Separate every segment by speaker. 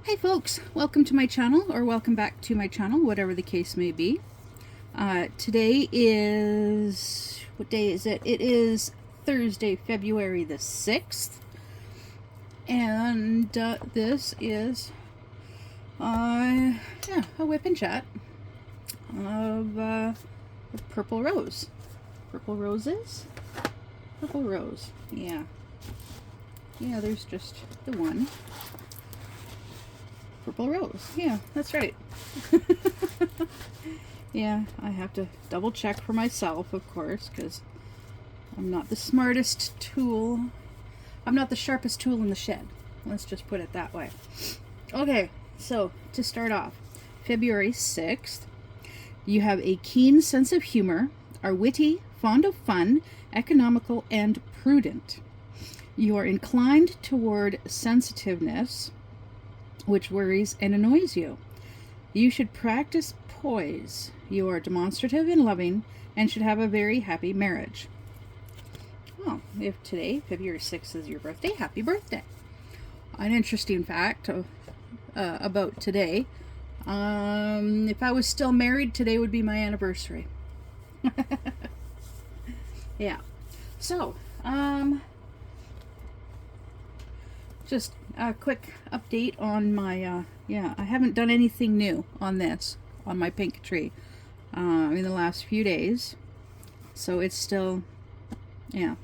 Speaker 1: Hey folks, welcome to my channel, or welcome back to my channel, whatever the case may be. Today is, what day is it? It is Thursday, February the 6th. And this is a whip and chat of Purple Rose. Purple Roses? Purple Rose, yeah. Yeah, there's just the one. Purple Rose, yeah, that's right. Yeah, I have to double check for myself, of course, because I'm not the smartest tool. I'm not the sharpest tool in the shed. Let's just put it that way. Okay, so to start off, February 6th, you have a keen sense of humor, are witty, fond of fun, economical, and prudent. You are inclined toward sensitiveness, which worries and annoys you. You should practice poise. You are demonstrative and loving and should have a very happy marriage. Well, if today, February 6th, is your birthday, happy birthday. An interesting fact about today. If I was still married, today would be my anniversary. Yeah. So, just a quick update on my, I haven't done anything new on this, on my pink tree, in the last few days. So it's still, yeah.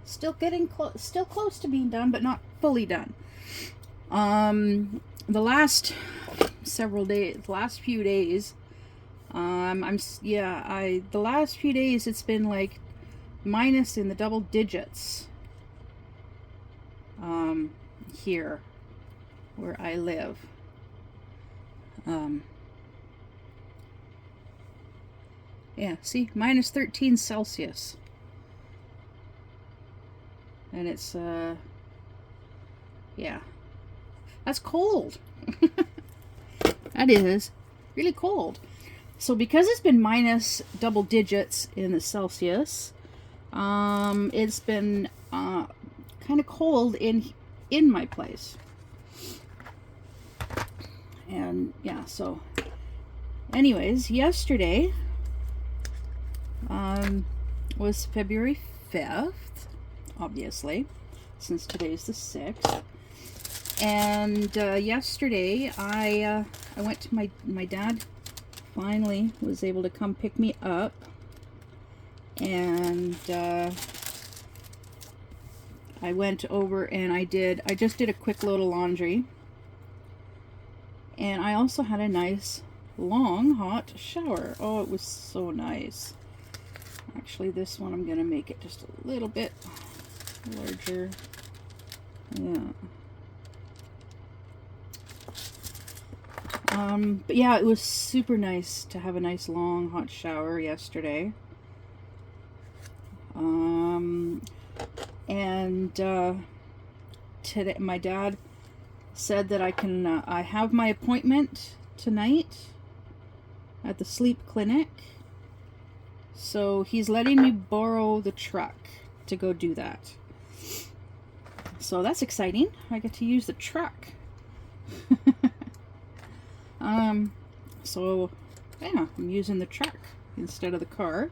Speaker 1: Still getting still close to being done, but not fully done. The last several days, last few days, the last few days it's been like minus in the double digits here where I live. Yeah, see, minus 13 Celsius. And it's, yeah, that's cold. That is really cold. So because it's been minus double digits in the Celsius, it's been kind of cold in my place. And yeah, so anyways, yesterday was February 5th, obviously, since today's the 6th. And yesterday I went to my dad finally was able to come pick me up, and I went over and I just did a quick load of laundry, and I also had a nice long hot shower. Oh, it was so nice. Actually, this one I'm gonna make it just a little bit larger. Yeah. But yeah, it was super nice to have a nice long hot shower yesterday. And today my dad said that I have my appointment tonight at the sleep clinic. So he's letting me borrow the truck to go do that. So that's exciting. I get to use the truck. So yeah, I'm using the truck instead of the car.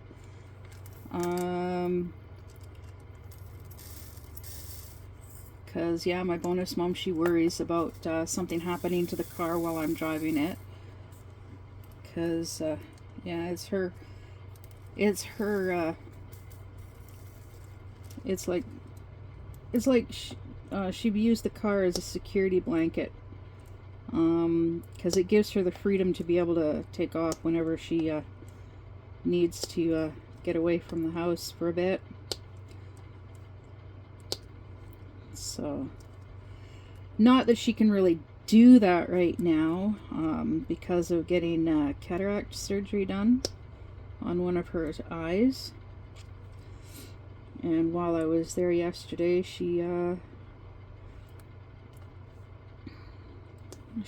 Speaker 1: Because yeah, my bonus mom, she worries about something happening to the car while I'm driving it. Because yeah, it's like she used the car as a security blanket, because it gives her the freedom to be able to take off whenever she needs to get away from the house for a bit. So, not that she can really do that right now, because of getting cataract surgery done on one of her eyes. And while I was there yesterday, she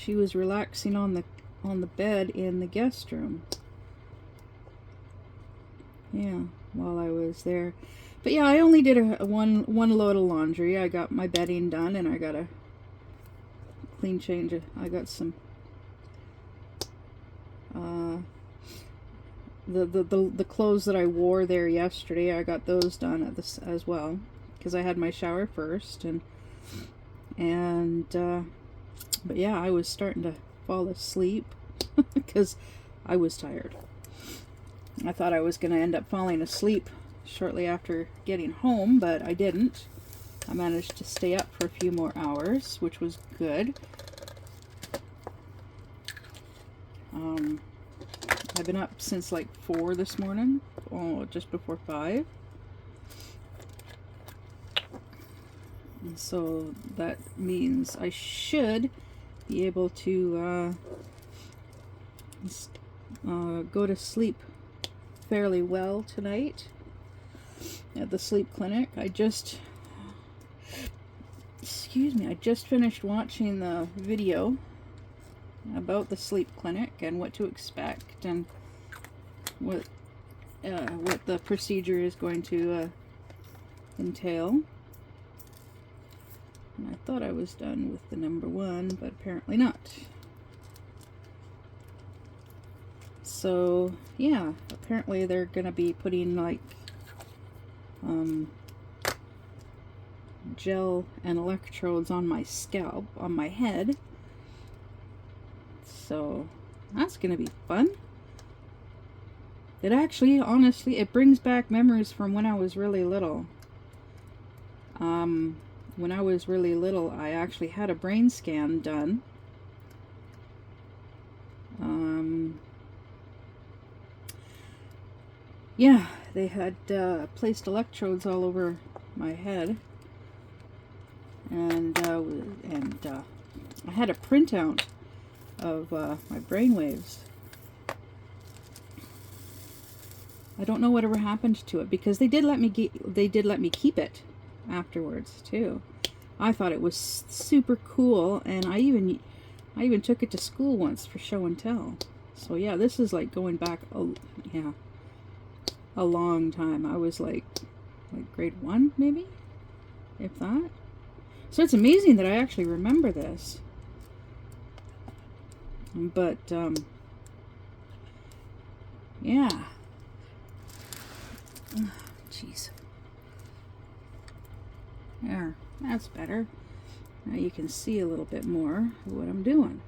Speaker 1: was relaxing on the bed in the guest room. Yeah, while I was there. But yeah, I only did one load of laundry. I got my bedding done, and I got a clean change. I got some the clothes that I wore there yesterday. I got those done at this as well, because I had my shower first, but yeah, I was starting to fall asleep because I was tired. I thought I was going to end up falling asleep shortly after getting home, but I didn't. I managed to stay up for a few more hours, which was good. I've been up since like 4 this morning, just before 5. And so that means I should be able to go to sleep fairly well tonight at the sleep clinic. I just finished watching the video about the sleep clinic and what to expect and what the procedure is going to entail. And I thought I was done with the number 1, but apparently not. So yeah, apparently they're gonna be putting like gel and electrodes on my scalp, on my head. So that's gonna be fun. It actually, honestly, it brings back memories from when I was really little. When I was really little, I actually had a brain scan done. Yeah, they had placed electrodes all over my head, and I had a printout of my brain waves. I don't know whatever happened to it, because they did let me keep it afterwards too. I thought it was super cool, and I even took it to school once for show and tell. So yeah, this is like going back a long time. I was like grade 1 maybe, if that. So it's amazing that I actually remember this. But yeah. Jeez. There, that's better. Now you can see a little bit more of what I'm doing.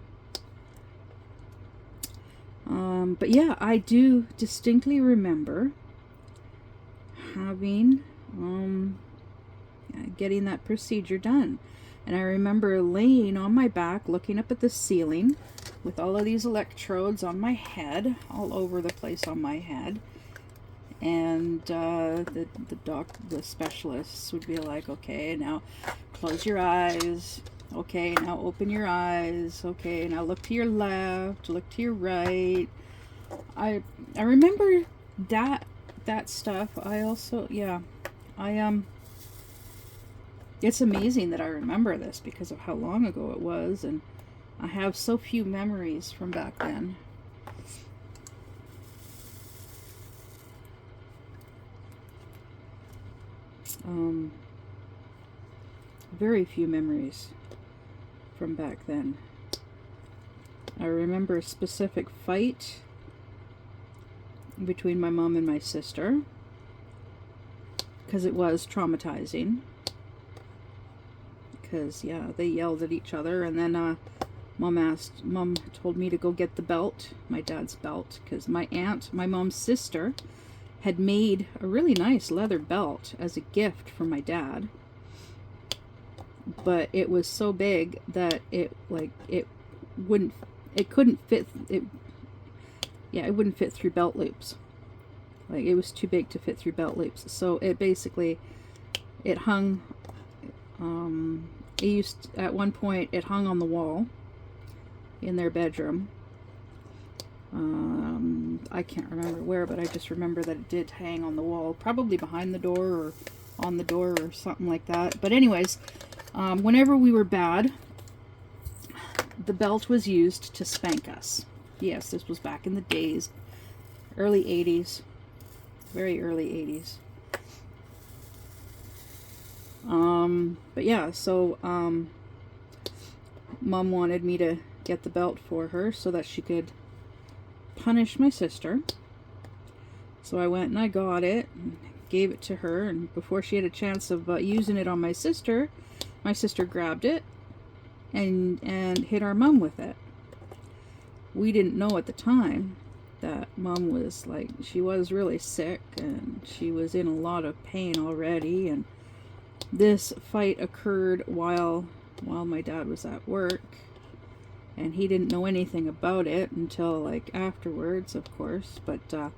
Speaker 1: But yeah, I do distinctly remember having getting that procedure done. And I remember laying on my back, looking up at the ceiling with all of these electrodes on my head, all over the place on my head. And the specialists would be like, okay, now close your eyes. Okay, now open your eyes. Okay, now look to your left, look to your right. I remember that stuff. I also, yeah, it's amazing that I remember this because of how long ago it was, and I have so few memories from back then. Very few memories from back then. I remember a specific fight between my mom and my sister, because it was traumatizing. Because yeah, they yelled at each other, and then Mom told me to go get the belt, my dad's belt, because my aunt, my mom's sister, had made a really nice leather belt as a gift for my dad. But it was so big that it wouldn't fit through belt loops. Like, it was too big to fit through belt loops. So it hung, at one point it hung on the wall in their bedroom. I can't remember where, but I just remember that it did hang on the wall, probably behind the door or on the door or something like that. But anyways, whenever we were bad, the belt was used to spank us. Yes, this was back in the days, early 80s, very early 80s. But yeah, so Mom wanted me to get the belt for her so that she could punish my sister. So I went and I got it and gave it to her, and before she had a chance of using it on my sister grabbed it and hit our mom with it. We didn't know at the time that Mom was like, she was really sick and she was in a lot of pain already, and this fight occurred while my dad was at work, and he didn't know anything about it until like afterwards, of course. But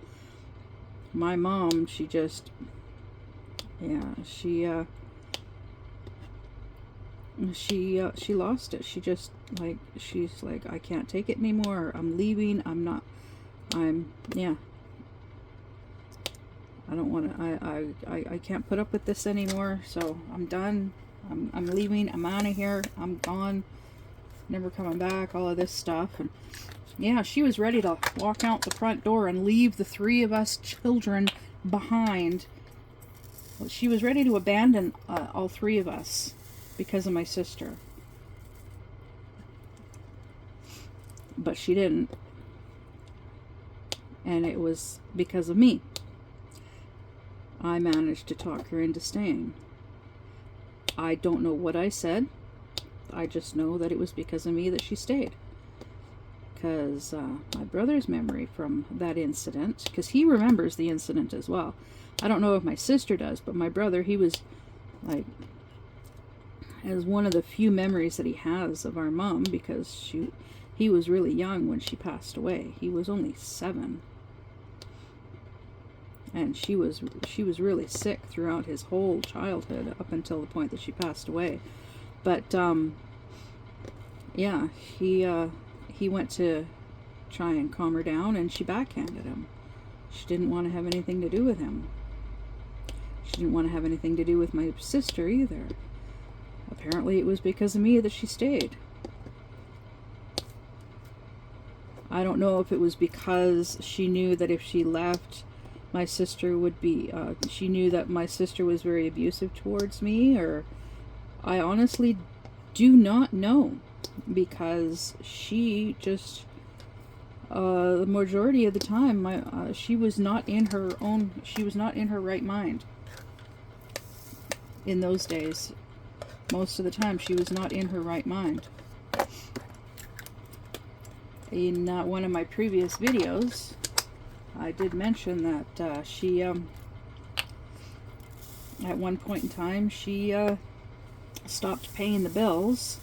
Speaker 1: my mom, she just, yeah, she lost it. She just like, she's like, I can't take it anymore. I'm leaving. Yeah. I don't want to, I can't put up with this anymore. So I'm done. I'm leaving. I'm out of here. I'm gone. Never coming back. All of this stuff. And yeah, she was ready to walk out the front door and leave the three of us children behind. She was ready to abandon all three of us because of my sister. But she didn't. And it was because of me. I managed to talk her into staying. I don't know what I said. I just know that it was because of me that she stayed. Because my brother's memory from that incident, because he remembers the incident as well. I don't know if my sister does, but my brother, he was like, as one of the few memories that he has of our mom, because he was really young when she passed away. He was only 7. And she was really sick throughout his whole childhood up until the point that she passed away. But yeah, he went to try and calm her down, and she backhanded him. She didn't want to have anything to do with him. She didn't want to have anything to do with my sister either. Apparently it was because of me that she stayed. I don't know if it was because she knew that if she left, my sister would be, she knew that my sister was very abusive towards me, or I honestly do not know, because she just, the majority of the time, she was not in her right mind. In those days, most of the time, she was not in her right mind. In one of my previous videos, I did mention that she, at one point in time, she stopped paying the bills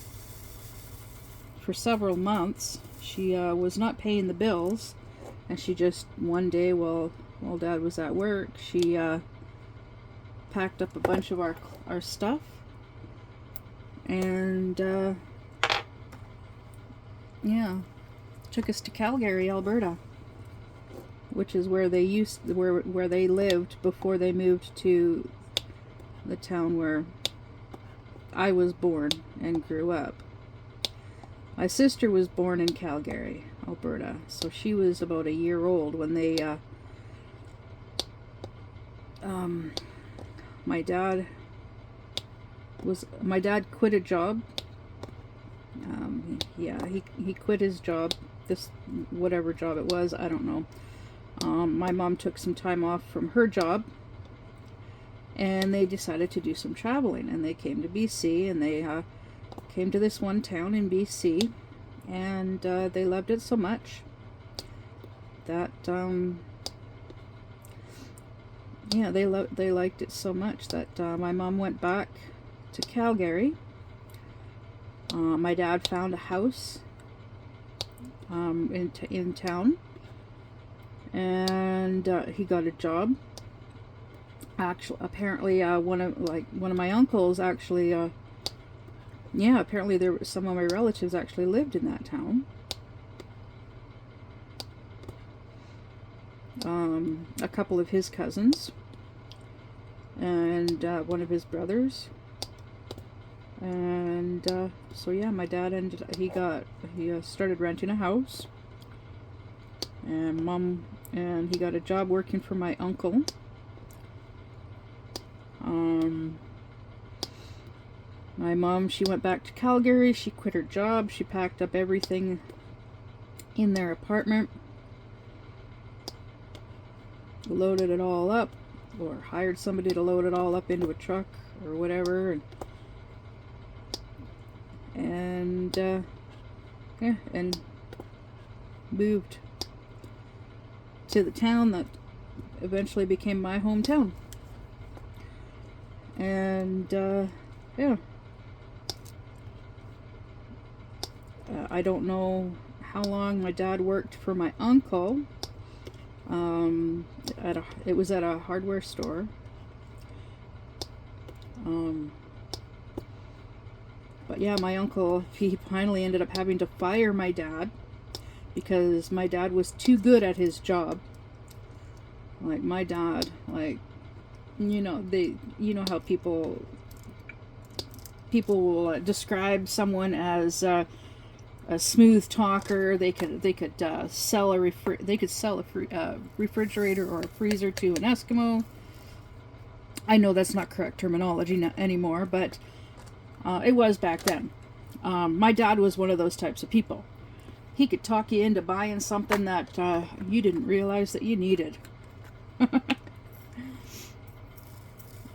Speaker 1: for several months. She was not paying the bills, and she just, one day while Dad was at work, she packed up a bunch of our stuff, and yeah, took us to Calgary, Alberta, which is where they where they lived before they moved to the town where I was born and grew up. My sister was born in Calgary, Alberta, so she was about a year old when they my dad quit a job. Yeah, he quit his job, this whatever job it was, I don't know. My mom took some time off from her job, and they decided to do some traveling, and they came to BC, and they came to this one town in BC, and they loved it so much that yeah, they liked it so much that my mom went back to Calgary. My dad found a house in town, and he got a job. Actually, apparently, one of my uncles actually, yeah, apparently some of my relatives actually lived in that town. A couple of his cousins, and one of his brothers. And so yeah, my dad he started renting a house, and he got a job working for my uncle. My mom, she went back to Calgary. She quit her job. She packed up everything in their apartment, loaded it all up, or hired somebody to load it all up into a truck or whatever, and yeah, and moved to the town that eventually became my hometown. And yeah, I don't know how long my dad worked for my uncle. It was at a hardware store. But yeah, my uncle, he finally ended up having to fire my dad because my dad was too good at his job. Like, my dad, like, you know, how people will describe someone as a smooth talker. They could sell a refrigerator or a freezer to an Eskimo. I know that's not correct terminology anymore, but it was back then. My dad was one of those types of people. He could talk you into buying something that you didn't realize that you needed.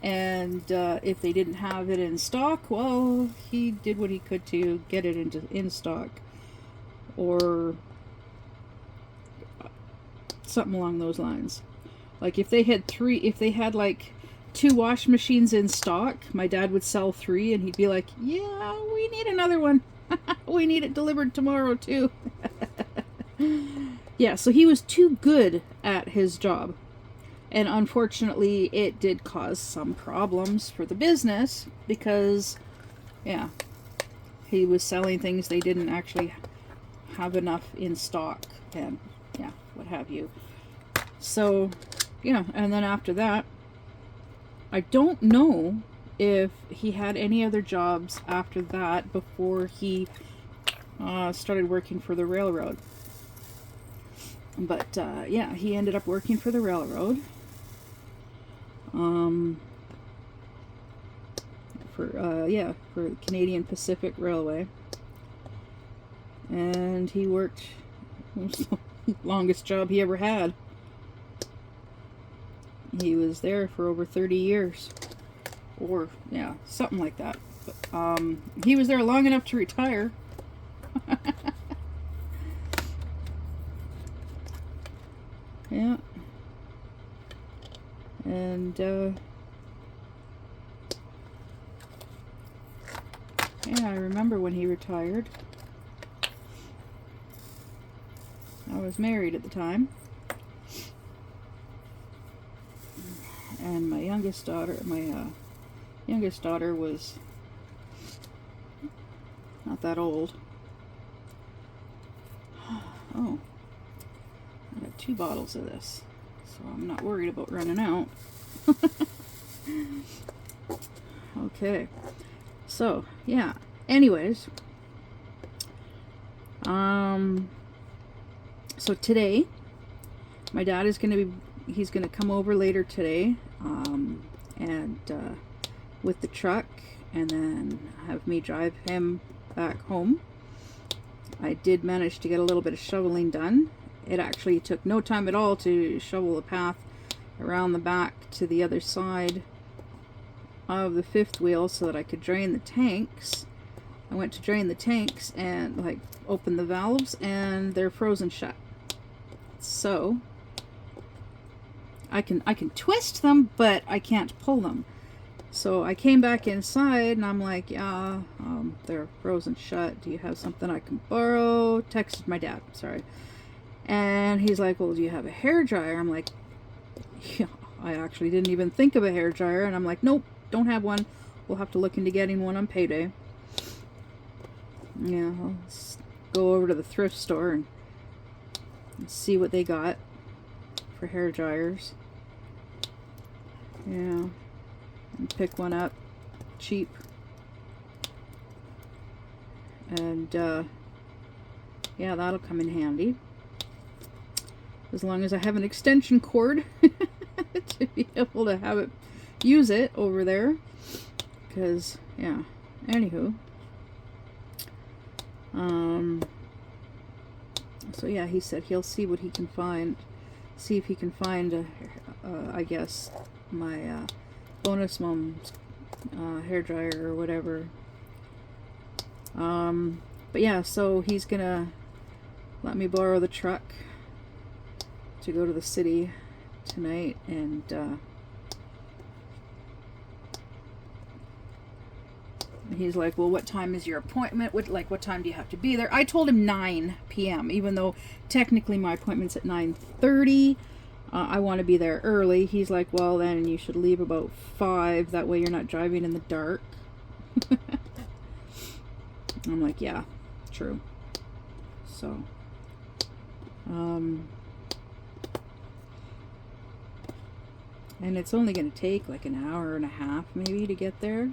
Speaker 1: And if they didn't have it in stock, well, he did what he could to get it in stock, or something along those lines. Like, if they had like 2 wash machines in stock, my dad would sell 3, and he'd be like, yeah, we need another one. We need it delivered tomorrow too. Yeah, so he was too good at his job. And unfortunately, it did cause some problems for the business because, yeah, he was selling things they didn't actually have enough in stock, and yeah, what have you. So, yeah, and then after that, I don't know if he had any other jobs after that before he started working for the railroad. But yeah, he ended up working for the railroad. For the Canadian Pacific Railway. And he worked, longest job he ever had. He was there for over 30 years. Or, yeah, something like that. But, he was there long enough to retire. Yeah. And, yeah, I remember when he retired. I was married at the time. And my youngest daughter was not that old. Oh, I got 2 bottles of this, so I'm not worried about running out. Okay, so yeah, anyways, so today my dad is he's gonna come over later today, and with the truck, and then have me drive him back home. I did manage to get a little bit of shoveling done. It actually took no time at all to shovel the path around the back to the other side of the 5th wheel so that I could drain the tanks. I went to drain the tanks and like open the valves, and they're frozen shut. So I can twist them, but I can't pull them. So I came back inside and I'm like, yeah, they're frozen shut. Do you have something I can borrow? Texted my dad, sorry. And he's like, well, do you have a hairdryer? I'm like, yeah, I actually didn't even think of a hairdryer. And I'm like, nope, don't have one. We'll have to look into getting one on payday. Yeah, I'll go over to the thrift store and see what they got for hairdryers. Yeah, and pick one up cheap. And yeah, that'll come in handy. As long as I have an extension cord to be able to use it over there. Because, yeah, Anywho, so yeah, he said he'll see what he can find, see if he can find, I guess, my bonus mom's hair dryer or whatever. But yeah, so he's gonna let me borrow the truck to go to the city tonight, and he's like, well, what time is your appointment? What time do you have to be there? I told him 9 p.m., even though technically my appointment's at 9:30. I want to be there early. He's like, well, then you should leave about 5. That way you're not driving in the dark. I'm like, yeah, true. So, and it's only going to take like an hour and a half maybe to get there.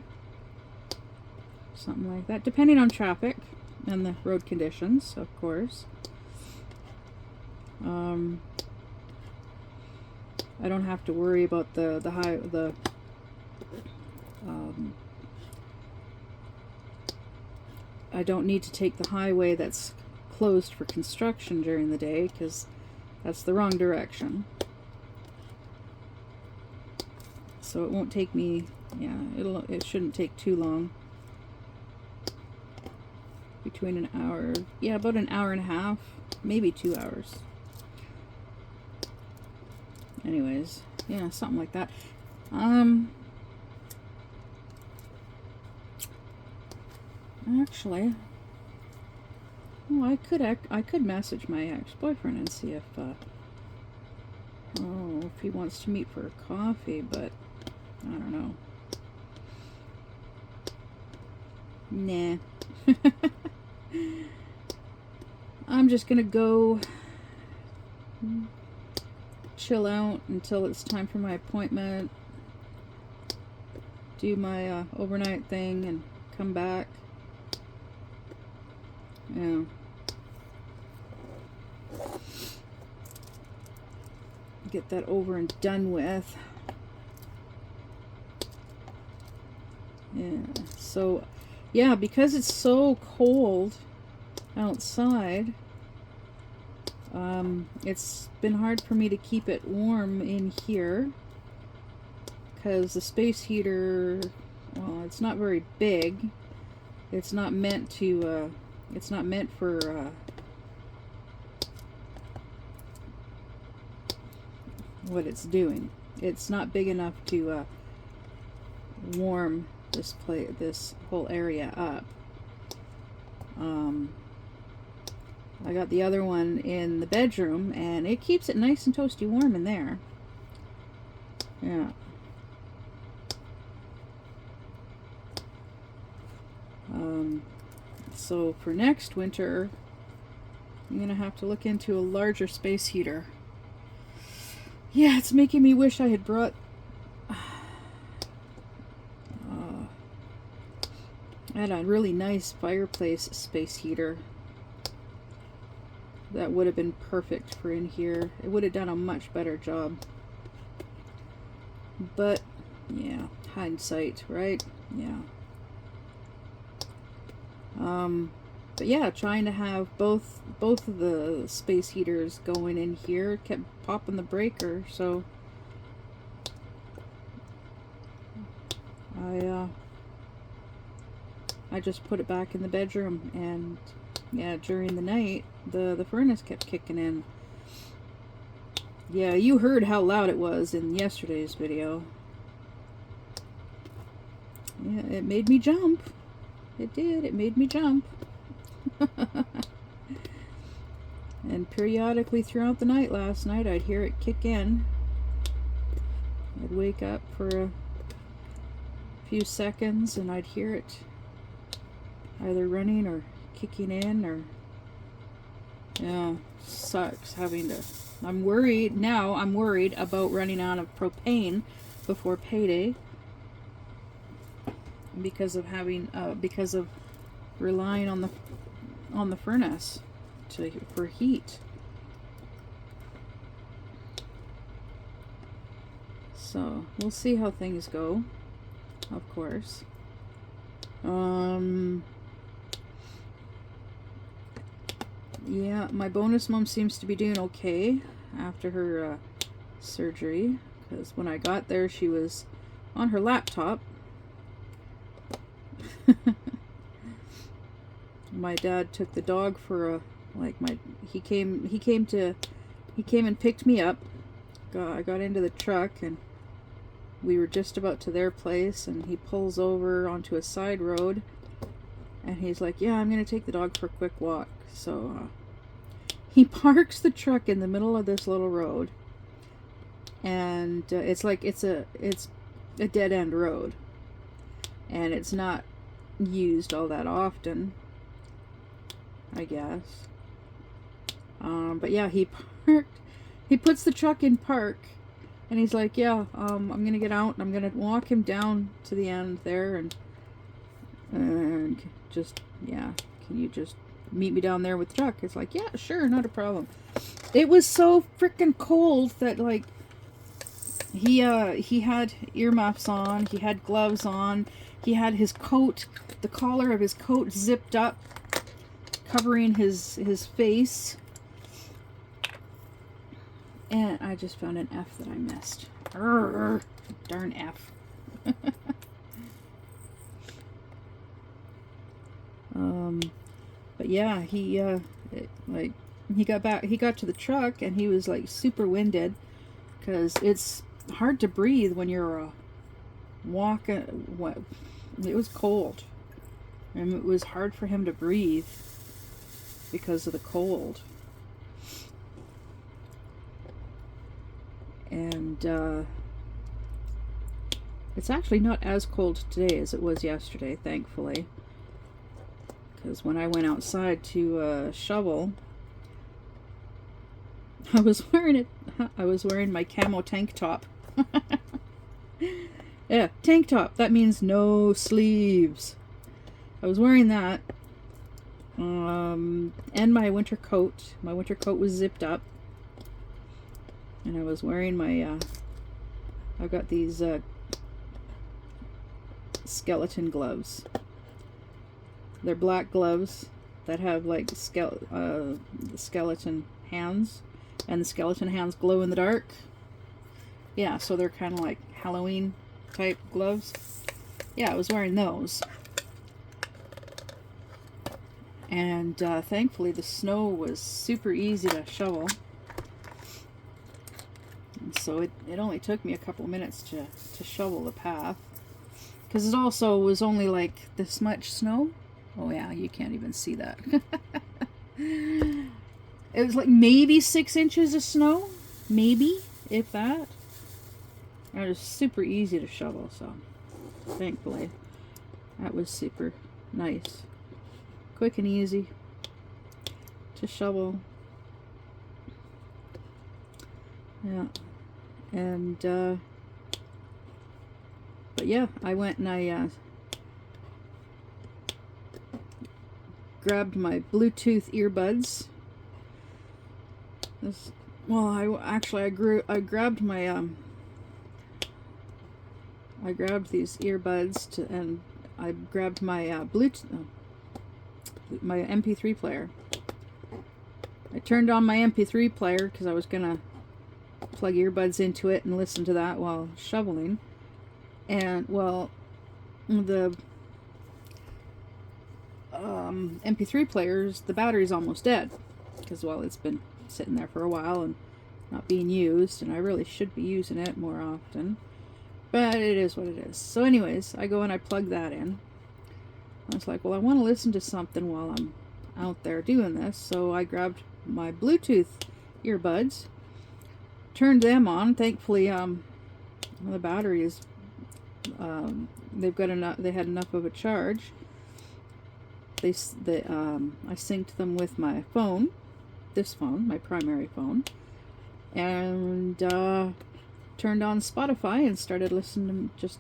Speaker 1: Something like that, depending on traffic and the road conditions, of course. I don't have to worry about I don't need to take the highway that's closed for construction during the day, because that's the wrong direction. So it won't take me, yeah, it shouldn't take too long. Between an hour, yeah, about an hour and a half, maybe 2 hours. Anyways, yeah, something like that. Actually, well, I could message my ex-boyfriend and see if he wants to meet for a coffee, but I don't know. Nah. I'm just gonna go chill out until it's time for my appointment, do my overnight thing, and come back. Yeah. Get that over and done with. Yeah. So, yeah, because it's so cold outside, it's been hard for me to keep it warm in here, because the space heater, well, it's not very big. It's not meant to, it's not meant for, what it's doing. It's not big enough to, warm this whole area up. I got the other one in the bedroom, and it keeps it nice and toasty warm in there. Yeah. So for next winter, I'm gonna have to look into a larger space heater. Yeah, it's making me wish I had brought I had a really nice fireplace space heater that would have been perfect for in here. It would have done a much better job. But yeah, hindsight, right? Yeah. But yeah, trying to have both of the space heaters going in here kept popping the breaker, so I just put it back in the bedroom, and yeah, during the night the furnace kept kicking in. Yeah, you heard how loud it was in yesterday's video. Yeah, it made me jump. It did, it made me jump. And periodically throughout the night last night, I'd hear it kick in. I'd wake up for a few seconds and I'd hear it either running or kicking in, or yeah, sucks having to. I'm worried about running out of propane before payday because of having because of relying on the furnace for heat. So we'll see how things go, of course. Yeah, my bonus mom seems to be doing okay after her surgery, because when I got there she was on her laptop. My dad took the dog for a he came and picked me up. I got into the truck and we were just about to their place, and he pulls over onto a side road and he's like, yeah, I'm gonna take the dog for a quick walk. So he parks the truck in the middle of this little road, and it's a dead end road, and it's not used all that often, I guess. But yeah, he puts the truck in park, and he's like, yeah, I'm gonna get out and I'm gonna walk him down to the end there, and just, yeah, can you just meet me down there with the truck? It's like, yeah, sure, not a problem. It was so freaking cold that, like, he had earmuffs on, he had gloves on, he had his coat, the collar of his coat zipped up, covering his face. And I just found an F that I missed. Urgh, darn F. But yeah, he got to the truck and he was like super winded, because it's hard to breathe when you're walking. It was cold, and it was hard for him to breathe because of the cold. And it's actually not as cold today as it was yesterday, thankfully. Because when I went outside to shovel, I was wearing my camo tank top. Yeah, tank top. That means no sleeves. I was wearing that. And my winter coat. My winter coat was zipped up. And I was wearing my, I've got these skeleton gloves. They're black gloves that have like skeleton hands, and the skeleton hands glow in the dark. Yeah, so they're kind of like Halloween type gloves. Yeah, I was wearing those. And thankfully the snow was super easy to shovel. And so it only took me a couple of minutes to shovel the path. Because it also was only like this much snow. Oh yeah, you can't even see that. It was like maybe 6 inches of snow. Maybe, if that. It was super easy to shovel, so thankfully that was super nice. Quick and easy to shovel. Yeah. And but yeah, I went and I grabbed my Bluetooth earbuds. I grabbed my I grabbed these earbuds and I grabbed my Bluetooth, my MP3 player. I turned on my MP3 player because I was gonna plug earbuds into it and listen to that while shoveling. And well, the MP3 players, the battery's almost dead, because well, it's been sitting there for a while and not being used, and I really should be using it more often, but it is what it is. So anyways, I go and I plug that in. I was like, well, I want to listen to something while I'm out there doing this, so I grabbed my Bluetooth earbuds, turned them on. Thankfully, the battery is they've got enough. They had enough of a charge. I synced them with my phone, this phone, my primary phone, and turned on Spotify and started listening. Just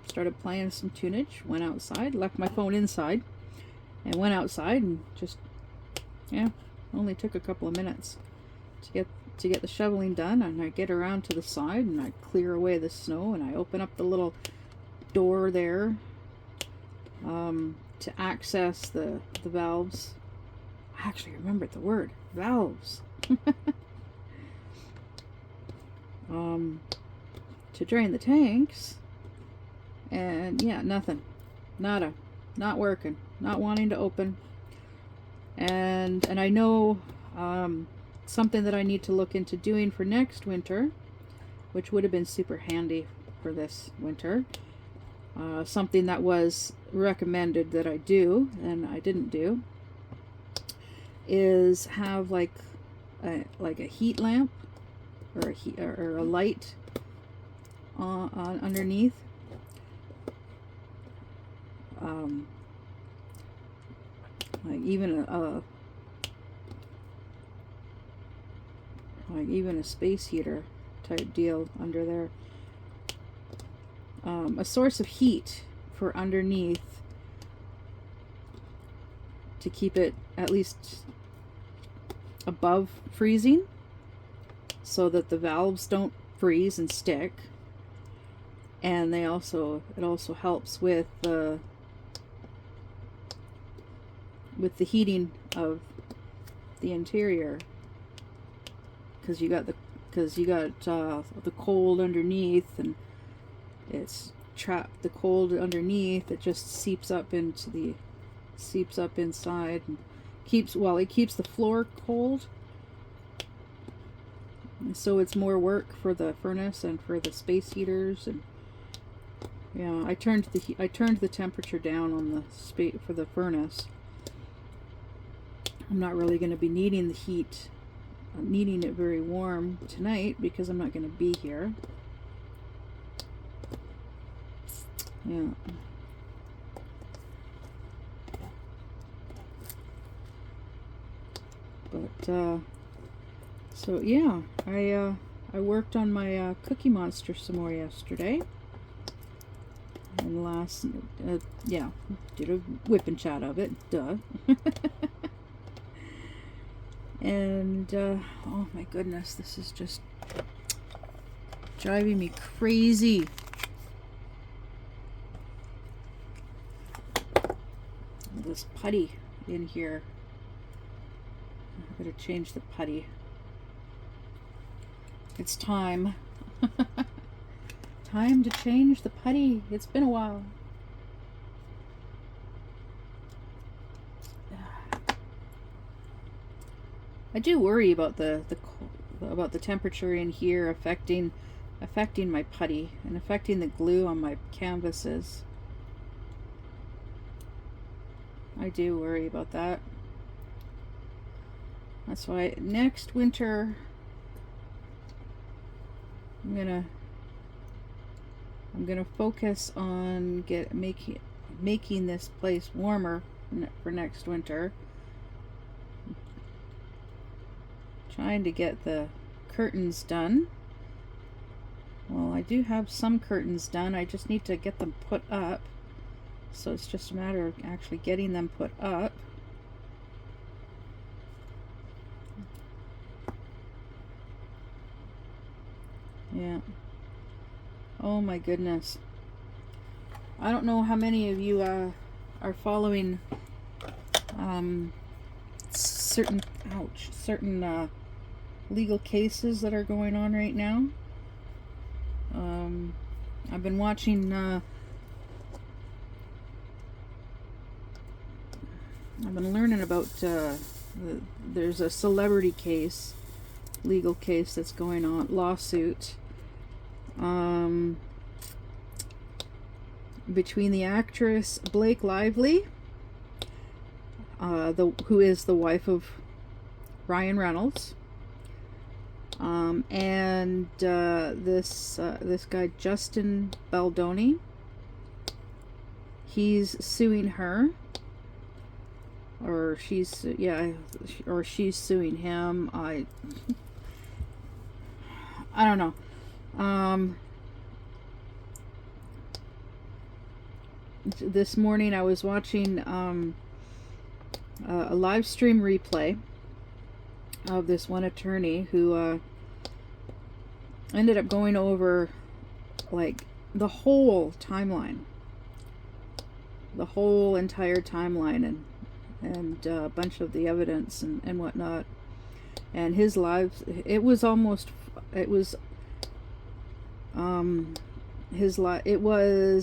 Speaker 1: started playing some tunage. Went outside, left my phone inside, and went outside and just, yeah, only took a couple of minutes to get the shoveling done. And I get around to the side and I clear away the snow and I open up the little door there to access the valves. I actually remembered the word valves. To drain the tanks, and yeah, nothing, nada, not working, not wanting to open. And I know something that I need to look into doing for next winter, which would have been super handy for this winter. Something that was recommended that I do and I didn't do is have like a heat lamp or a light on underneath. Like even a space heater type deal under there. A source of heat for underneath to keep it at least above freezing, so that the valves don't freeze and stick. And it also helps with the heating of the interior, because you got the cold underneath, and it's trapped the cold underneath. It just seeps up inside and keeps the floor cold. So it's more work for the furnace and for the space heaters. And yeah, I turned the temperature down on the for the furnace. I'm not really going to be needing the heat, needing it very warm tonight, because I'm not going to be here. Yeah. But so yeah, I worked on my Cookie Monster some more yesterday, and yeah, did a whip and chat of it, duh. And oh my goodness, this is just driving me crazy. This putty in here. I'm gonna change the putty. It's time. Time to change the putty. It's been a while. I do worry about the temperature in here affecting my putty and affecting the glue on my canvases. I do worry about that. That's why next winter I'm gonna focus on making this place warmer for next winter. Trying to get the curtains done. Well, I do have some curtains done. I just need to get them put up. So it's just a matter of actually getting them put up. Yeah. Oh my goodness. I don't know how many of you are following certain legal cases that are going on right now. I've been watching I've been learning about there's a celebrity case, legal case that's going on, lawsuit between the actress Blake Lively, who is the wife of Ryan Reynolds, and this guy Justin Baldoni. He's suing her, or she's suing him. I don't know. This morning I was watching a live stream replay of this one attorney who ended up going over like the whole timeline the whole entire timeline and a bunch of the evidence and whatnot. And his lives, it was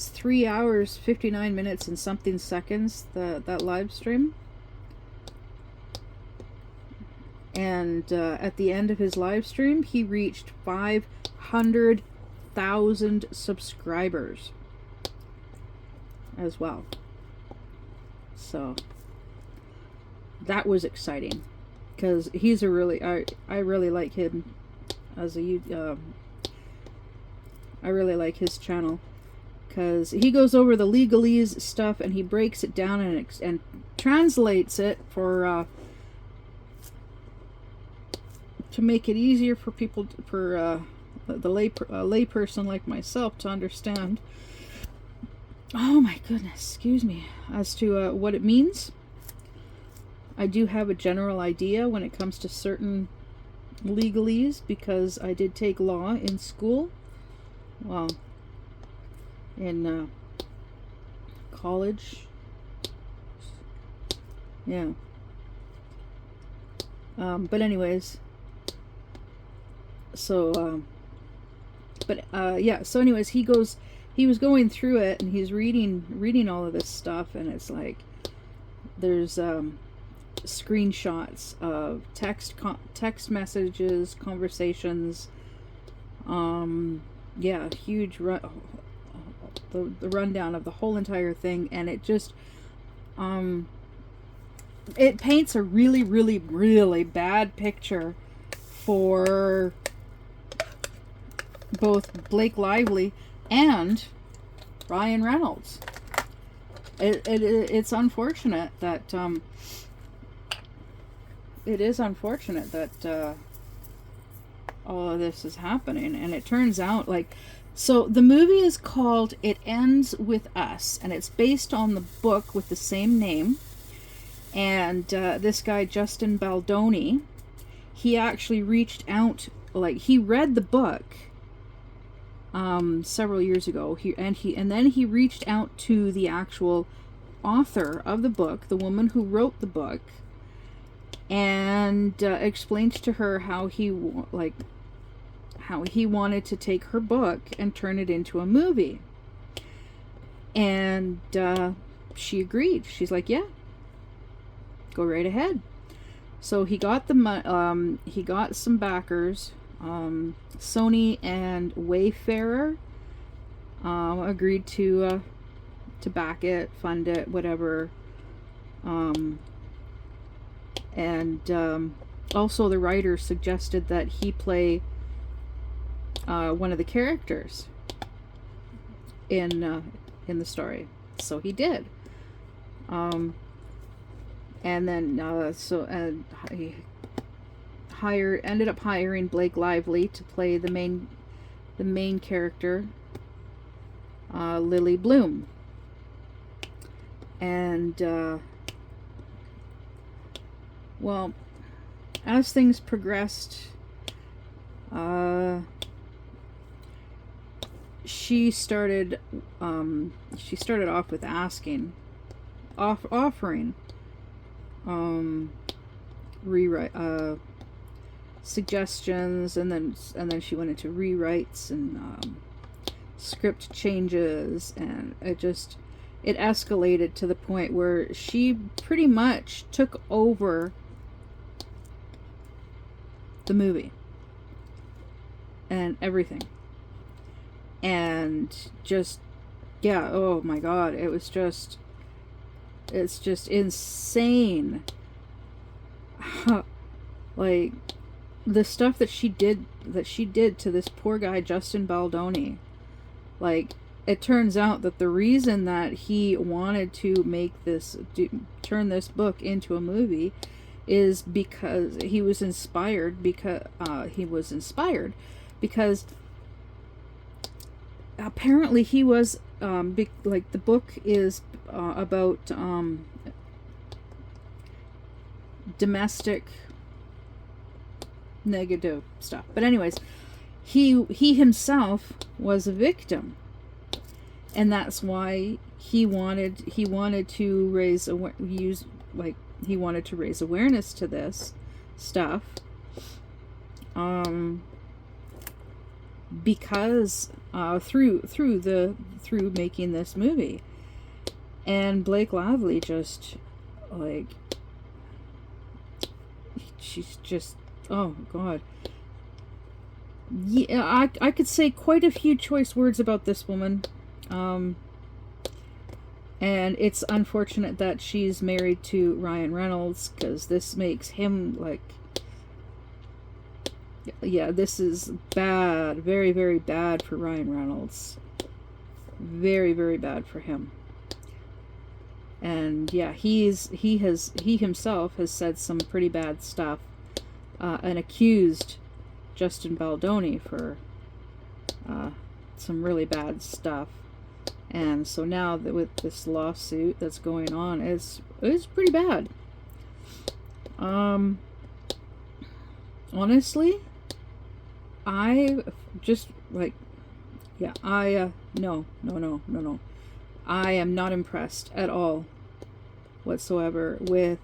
Speaker 1: 3 hours 59 minutes and something seconds, that live stream. And at the end of his live stream, he reached 500,000 subscribers as well. So that was exciting, because he's a really, I really like him as a I really like his channel, because he goes over the legalese stuff and he breaks it down and translates it for to make it easier for people, for the lay person like myself to understand. Oh my goodness, excuse me. As to what it means. I do have a general idea when it comes to certain legalese, because I did take law in school. Well, in college. Yeah. But anyways, so yeah, so anyways, he was going through it, and he's reading all of this stuff, and it's like there's screenshots of text messages, conversations, yeah, huge the rundown of the whole entire thing, and it just it paints a really, really, really bad picture for both Blake Lively and Ryan Reynolds. It's unfortunate that it is unfortunate that all of this is happening. And it turns out, like, so the movie is called It Ends With Us, and it's based on the book with the same name. And this guy, Justin Baldoni, he actually reached out, like, he read the book several years ago, and then he reached out to the actual author of the book, the woman who wrote the book, and explained to her how he wanted to take her book and turn it into a movie. And she agreed. She's like, yeah, go right ahead. So he got he got some backers. Sony and Wayfarer agreed to back it, fund it, whatever. And also the writer suggested that he play one of the characters in the story, so he did. And then he ended up hiring Blake Lively to play the main character, Lily Bloom. And well, as things progressed, she started off with offering rewrite suggestions, and then she went into rewrites and script changes, and it escalated to the point where she pretty much took over the movie and everything. And just, yeah, oh my god, it's just insane. Like, the stuff that she did to this poor guy, Justin Baldoni. Like, it turns out that the reason that he wanted to turn this book into a movie is because he was inspired, because apparently he was like, the book is about domestic negative stuff, but anyways, he himself was a victim, and that's why he wanted to raise he wanted to raise awareness to this stuff, because through making this movie. And Blake Lively just, like, she's just, oh god. Yeah, I could say quite a few choice words about this woman. And it's unfortunate that she's married to Ryan Reynolds, because this makes him, like, yeah, this is bad. Very, very bad for Ryan Reynolds. Very, very bad for him. And yeah, he himself has said some pretty bad stuff, and accused Justin Baldoni for some really bad stuff. And so now that with this lawsuit that's going on, it's pretty bad. Honestly, I just, like, yeah, no. I am not impressed at all whatsoever with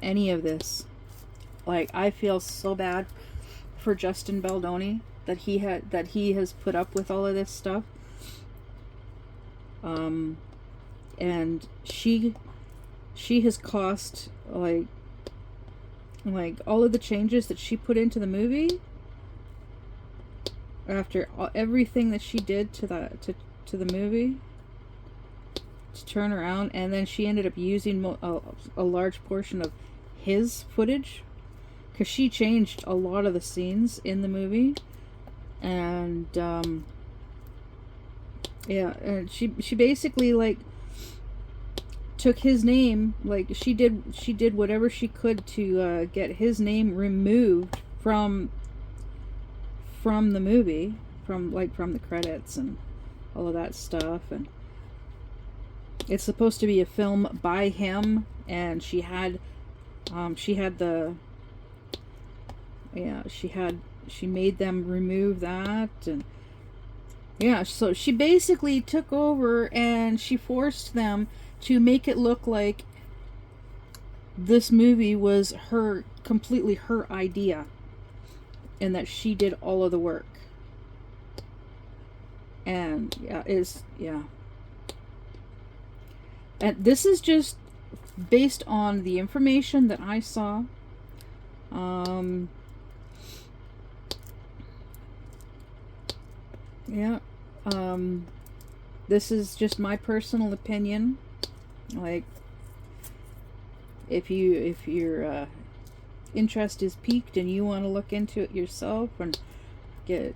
Speaker 1: any of this. Like, I feel so bad for Justin Baldoni that he has put up with all of this stuff. And she has cost, like all of the changes that she put into the movie after everything that she did to the movie to turn around, and then she ended up using a large portion of his footage, because she changed a lot of the scenes in the movie. And yeah, and she basically, like, took his name, like, she did whatever she could to get his name removed from the movie, from the credits and all of that stuff. And it's supposed to be a film by him, and she made them remove that. And yeah, so she basically took over and she forced them to make it look like this movie was completely her idea, and that she did all of the work. And yeah. And this is just based on the information that I saw. Yeah. This is just my personal opinion. Like, if your interest is piqued and you want to look into it yourself and get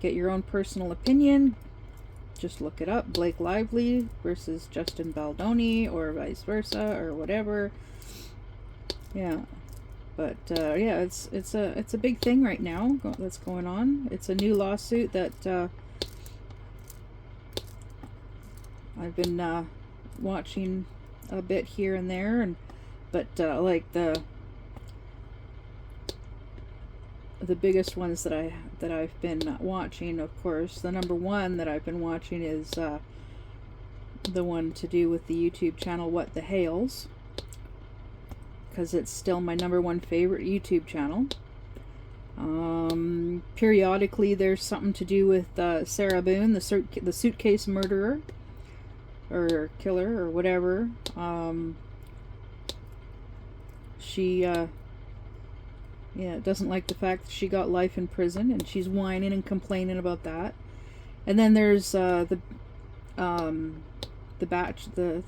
Speaker 1: your own personal opinion, just look it up. Blake Lively versus Justin Baldoni, or vice versa, or whatever. Yeah. But yeah, it's a big thing right now that's going on. It's a new lawsuit that I've been watching a bit here and there, but like the biggest ones that I've been watching, of course, the number one that I've been watching is the one to do with the YouTube channel What the Hales, because it's still my number one favorite YouTube channel. Periodically there's something to do with Sarah Boone, the suitcase murderer or killer or whatever. She doesn't like the fact that she got life in prison, and she's whining and complaining about that. And then there's the Bachelor,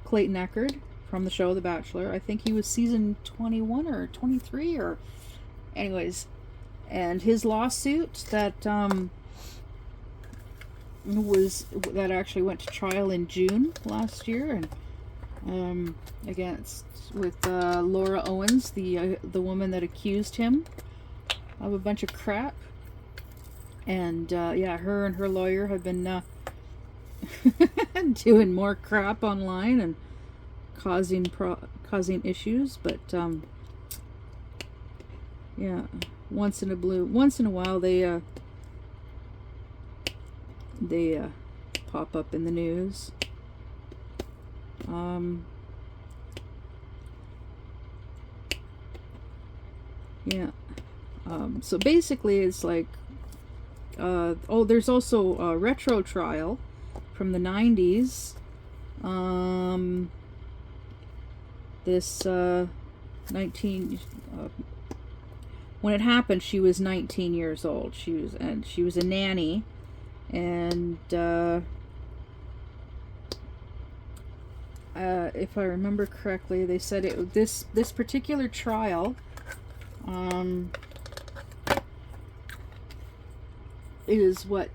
Speaker 1: Clayton Echard, from the show The Bachelor. I think he was season 21 or 23, or anyways. And his lawsuit that actually went to trial in June last year, and against with Laura Owens, the woman that accused him of a bunch of crap. And yeah, her and her lawyer have been doing more crap online and causing issues. But yeah, once in a while they they pop up in the news. Yeah. So basically it's like, oh, there's also a retro trial from the 90s. This 19 when it happened, she was 19 years old. She was a nanny, and if I remember correctly, they said this particular trial is what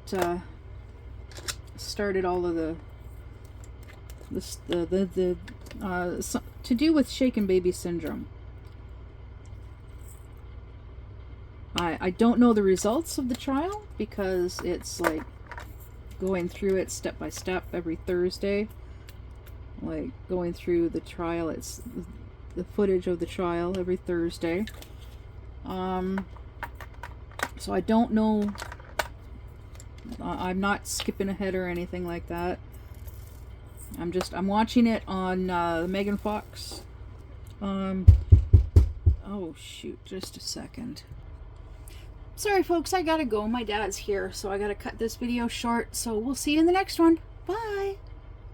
Speaker 1: started all of to do with shaken baby syndrome. I don't know the results of the trial because it's like going through it step by step every Thursday. Like going through the trial, it's the footage of the trial every Thursday. So I don't know. I'm not skipping ahead or anything like that. I'm watching it on Megan Fox. Oh shoot, just a second. Sorry folks, I gotta go. My dad's here, so I gotta cut this video short. So we'll see you in the next one. Bye!